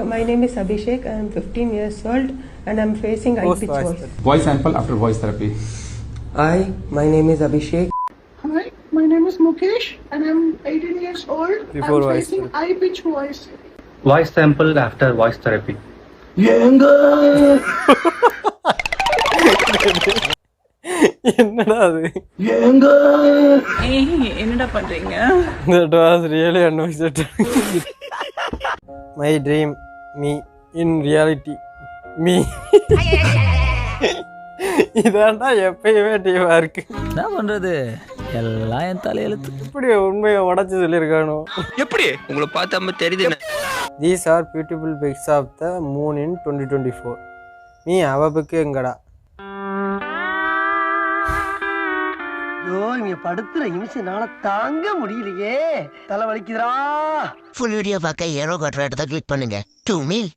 my name is Abhishek. I am 15 years old and I am facing high pitch voice. Voice sample after voice therapy. Hi, my name is Abhishek. Hi, my name is Mukesh and I'm 18 years old. Before I'm voice facing high pitch voice. Voice sample after voice therapy. என்னடா அது? என்னடா பண்றீங்க? That was really unexpected. My dream, me in reality, me. இதாண்டா எப்பயுமே டீமா இருக்கு. என்ன பண்றது? எல்லாம் என் தலையெழுத்து. இப்படி உண்மையை உடைச்சு சொல்லியிருக்கானோ. எப்படி உங்களை பார்த்தா தெரியுது? These are beautiful pics of the moon in 2024. நீ அவபுக்கு எங்கடா? ஐயோ இங்க படுத்துற நிமிஷம்னால தாங்க முடியலையே, தலை வலிக்குதுடா. ஃபுல் வீடியோ பார்க்க ஏரோ காட்டுற இடத்த கிளிக் பண்ணுங்க. 2 மீல்